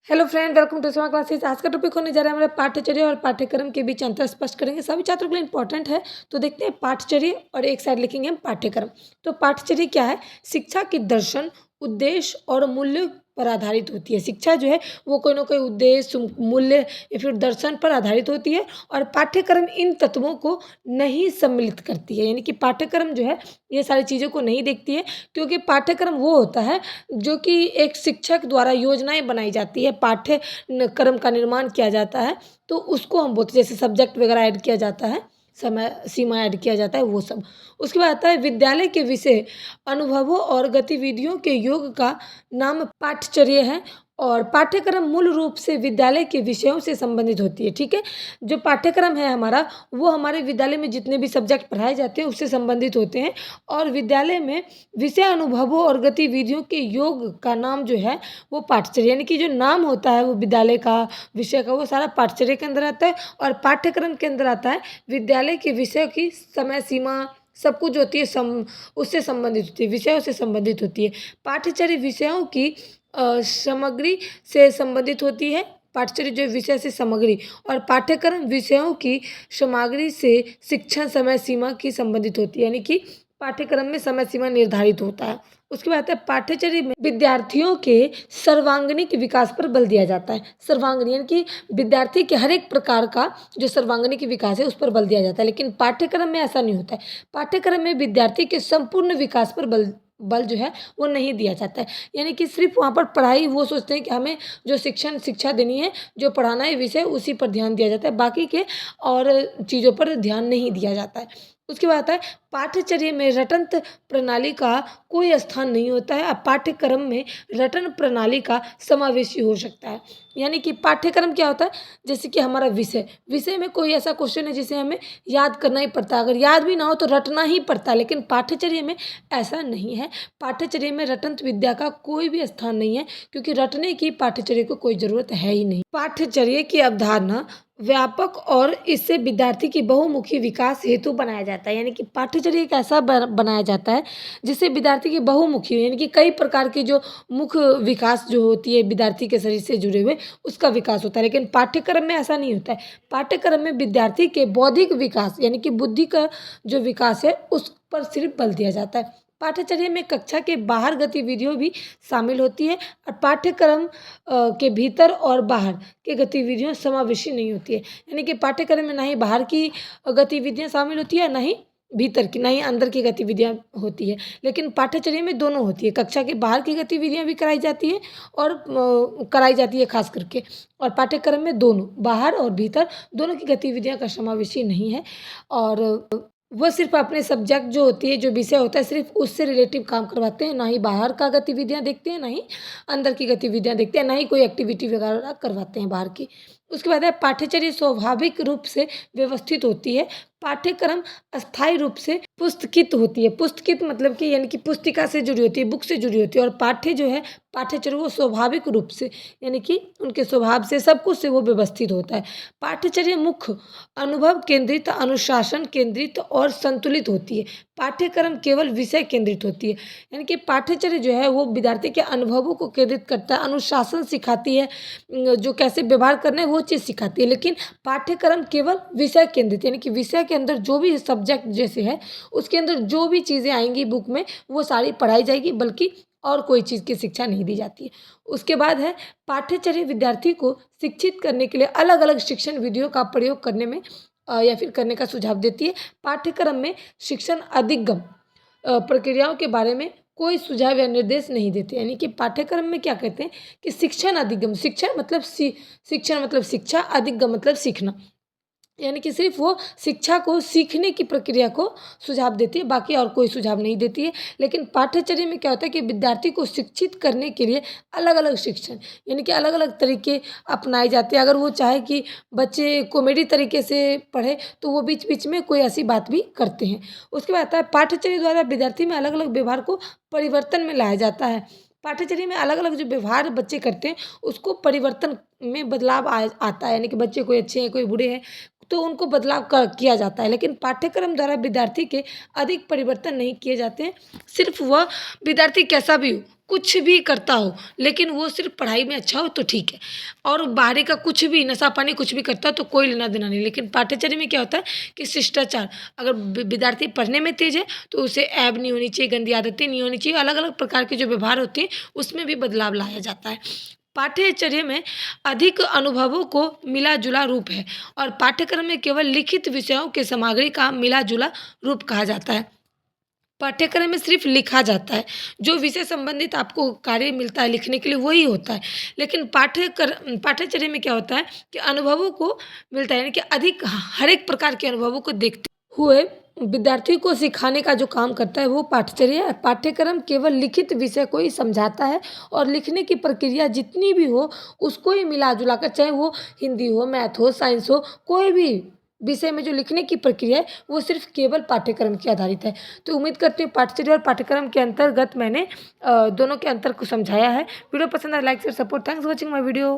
Hello friend, welcome to स्मा classes. आज का टॉपिक होने जा रहा है हमारे पाठ्यचर्या और पाठ्यक्रम के बीच अंतर स्पष्ट करेंगे। सभी छात्रों के लिए इंपॉर्टेंट है। तो देखते हैं पाठ्यचर्या और एक साइड लिखेंगे हम पाठ्यक्रम। तो पाठ्यचर्या क्या है? शिक्षा की दर्शन, उद्देश्य और मूल्य पर आधारित होती है। शिक्षा जो है वो कोई ना कोई उद्देश्य, मूल्य या फिर दर्शन पर आधारित होती है। और पाठ्यक्रम इन तत्वों को नहीं सम्मिलित करती है, यानी कि पाठ्यक्रम जो है ये सारी चीज़ों को नहीं देखती है। क्योंकि पाठ्यक्रम वो होता है जो कि एक शिक्षक द्वारा योजनाएं बनाई जाती है, क्रम का निर्माण किया जाता है, तो उसको हम बोलते हैं। जैसे सब्जेक्ट वगैरह ऐड किया जाता है, समय सीमा ऐड किया जाता है, वो सब। उसके बाद आता है विद्यालय के विषय, अनुभवों और गतिविधियों के योग का नाम पाठ्यचर्या है। और पाठ्यक्रम मूल रूप से विद्यालय के विषयों से संबंधित होती है। ठीक है, जो पाठ्यक्रम है हमारा वो हमारे विद्यालय में जितने भी सब्जेक्ट पढ़ाए जाते हैं उससे संबंधित होते हैं। और विद्यालय में विषय, अनुभवों और गतिविधियों के योग का नाम जो है वो पाठ्यचर्या, यानी कि जो नाम होता है वो विद्यालय का, विषय का, वो सारा पाठ्यचर्या के अंदर आता है। और पाठ्यक्रम के अंदर आता है विद्यालय के विषय की समय सीमा, सब कुछ होती है, उससे संबंधित होती है, विषयों से संबंधित होती है। पाठ्यचर्या विषयों की सामग्री से संबंधित होती है। पाठ्यचर्या जो विषय से सामग्री, और पाठ्यक्रम विषयों की सामग्री से शिक्षण समय सीमा की संबंधित होती है, यानी कि पाठ्यक्रम में समय सीमा निर्धारित होता है। उसके बाद आता है पाठ्यचर्या में विद्यार्थियों के सर्वांगीण विकास पर बल दिया जाता है। सर्वांगीण यानी कि विद्यार्थी के हर एक प्रकार का जो सर्वांगीण विकास है उस पर बल दिया जाता है। लेकिन पाठ्यक्रम में ऐसा नहीं होता है। पाठ्यक्रम में विद्यार्थी के संपूर्ण विकास पर बल जो है वो नहीं दिया जाता है। यानी कि सिर्फ वहाँ पर पढ़ाई, वो सोचते हैं कि हमें जो शिक्षा देनी है, जो पढ़ाना है विषय, उसी पर ध्यान दिया जाता है, बाकी के और चीज़ों पर ध्यान नहीं दिया जाता है। उसके बाद आता है पाठ्यचर्या में रटन प्रणाली का कोई स्थान नहीं होता है। अब पाठ्यक्रम में रटन प्रणाली का समावेशी हो सकता है। यानी कि पाठ्यक्रम क्या होता है? जैसे कि हमारा विषय में कोई ऐसा क्वेश्चन है जिसे हमें याद करना ही पड़ता है, अगर याद भी ना हो तो रटना ही पड़ता है। लेकिन पाठ्यचर्या में ऐसा नहीं है। पाठ्यचर्या में रटंत विद्या का कोई भी स्थान नहीं है, क्योंकि रटने की पाठ्यचर्या को कोई ज़रूरत है ही नहीं। पाठ्यचर्या की अवधारणा व्यापक और इससे विद्यार्थी की बहुमुखी विकास हेतु बनाया जाता है। यानी कि पाठ्यचर्या एक ऐसा बनाया जाता है जिससे विद्यार्थी की बहुमुखी हो, यानी कि कई प्रकार की जो मुख्य विकास जो होती है विद्यार्थी के शरीर से जुड़े हुए, उसका विकास होता है। लेकिन पाठ्यक्रम में ऐसा नहीं होता है। पाठ्यक्रम में विद्यार्थी के बौद्धिक विकास, यानी कि बुद्धि का जो विकास है उस पर सिर्फ बल दिया जाता है। पाठ्यचर्या में कक्षा के बाहर गतिविधियों भी शामिल होती है, और पाठ्यक्रम के भीतर और बाहर की गतिविधियाँ समावेशी नहीं होती है। यानी कि पाठ्यक्रम में ना ही बाहर की गतिविधियाँ शामिल होती है, ना ही भीतर की, ना ही अंदर की गतिविधियाँ होती है। लेकिन पाठ्यचर्या में दोनों होती है। कक्षा के बाहर की गतिविधियाँ भी कराई जाती है और कराई जाती है खास करके। और पाठ्यक्रम में दोनों, बाहर और भीतर, दोनों की गतिविधियाँ का समावेशी नहीं है। और वो सिर्फ अपने सब्जेक्ट जो होती है, जो विषय होता है, सिर्फ उससे रिलेटिव काम करवाते हैं। ना ही बाहर का गतिविधियाँ देखते हैं, ना ही अंदर की गतिविधियाँ देखते हैं, ना ही कोई एक्टिविटी वगैरह करवाते हैं बाहर की। उसके बाद है पाठ्यचर्या स्वाभाविक रूप से व्यवस्थित होती है। पाठ्यक्रम अस्थायी रूप से पुस्तकित होती है। पुस्तकित मतलब कि यानी कि पुस्तिका से जुड़ी होती है, बुक से जुड़ी होती है। और पाठ्य जो है, पाठ्यचर्या वो स्वाभाविक रूप से, यानी कि उनके स्वभाव से, सब कुछ से वो व्यवस्थित होता है। पाठ्यचर्या मुख्य अनुभव केंद्रित, अनुशासन केंद्रित और संतुलित होती है। पाठ्यक्रम केवल विषय केंद्रित होती है। यानी कि पाठ्यचर्या जो है वो विद्यार्थी के अनुभवों को केंद्रित करता है, अनुशासन सिखाती है, जो कैसे व्यवहार करना है वो चीज़ सिखाती है। लेकिन पाठ्यक्रम केवल विषय केंद्रित, यानी कि विषय के अंदर जो भी सब्जेक्ट जैसे है उसके अंदर जो भी चीज़ें आएंगी बुक में वो सारी पढ़ाई जाएगी, बल्कि और कोई चीज़ की शिक्षा नहीं दी जाती है। उसके बाद है पाठ्यचर्या विद्यार्थी को शिक्षित करने के लिए अलग अलग शिक्षण विधियों का प्रयोग करने में या फिर करने का सुझाव देती है। पाठ्यक्रम में शिक्षण अधिगम प्रक्रियाओं के बारे में कोई सुझाव या निर्देश नहीं देते। यानी कि पाठ्यक्रम में क्या कहते हैं कि शिक्षण अधिगम, शिक्षण मतलब शिक्षा, अधिगम मतलब सीखना, यानी कि सिर्फ वो शिक्षा को, सीखने की प्रक्रिया को सुझाव देती है, बाकी और कोई सुझाव नहीं देती है। लेकिन पाठ्यचर्या में क्या होता है कि विद्यार्थी को शिक्षित करने के लिए अलग अलग शिक्षण, यानी कि अलग अलग तरीके अपनाए जाते हैं। अगर वो चाहे कि बच्चे कॉमेडी तरीके से पढ़े तो वो बीच बीच में कोई ऐसी बात भी करते हैं। उसके बाद आता है पाठ्यचर्या द्वारा विद्यार्थी में अलग अलग व्यवहार को परिवर्तन में लाया जाता है। पाठ्यचर्या में अलग अलग जो व्यवहार बच्चे करते हैं उसको परिवर्तन में बदलाव आता है। यानी कि बच्चे कोई अच्छे हैं, कोई बुरे हैं, तो उनको बदलाव किया जाता है। लेकिन पाठ्यक्रम द्वारा विद्यार्थी के अधिक परिवर्तन नहीं किए जाते हैं। सिर्फ वह विद्यार्थी कैसा भी हो, कुछ भी करता हो, लेकिन वो सिर्फ़ पढ़ाई में अच्छा हो तो ठीक है। और बाहरी का कुछ भी नशा-पानी कुछ भी करता हो तो कोई लेना-देना नहीं। लेकिन पाठ्यचर्या में क्या होता है कि शिष्टाचार, अगर विद्यार्थी पढ़ने में तेज़ है तो उसे ऐब नहीं होनी चाहिए, गंदी आदतें नहीं होनी चाहिए, अलग-अलग प्रकार के जो व्यवहार होते हैं उसमें भी बदलाव लाया जाता है। पाठ्यचर्या में अधिक अनुभवों को मिला-जुला रूप है और पाठ्यक्रम में केवल लिखित विषयों के सामग्री का मिला-जुला रूप कहा जाता है। पाठ्यक्रम में सिर्फ लिखा जाता है, जो विषय संबंधित आपको कार्य मिलता है लिखने के लिए वही होता है। लेकिन पाठ्यचर्या में क्या होता है कि अनुभवों को मिलता है, यानी कि अधिक हर एक प्रकार के अनुभवों को देखते हुए विद्यार्थी को सिखाने का जो काम करता है वो पाठ्यचर्या है। पाठ्यक्रम केवल लिखित विषय को ही समझाता है और लिखने की प्रक्रिया जितनी भी हो उसको ही मिला-जुला कर, चाहे वो हिंदी हो, मैथ हो, साइंस हो, कोई भी विषय में जो लिखने की प्रक्रिया है वो सिर्फ़ केवल पाठ्यक्रम के आधारित है। तो उम्मीद करती हूँ पाठ्यचर्या और पाठ्यक्रम के अंतर्गत मैंने दोनों के अंतर को समझाया है। वीडियो पसंद आए like share support. Thanks for watching my video.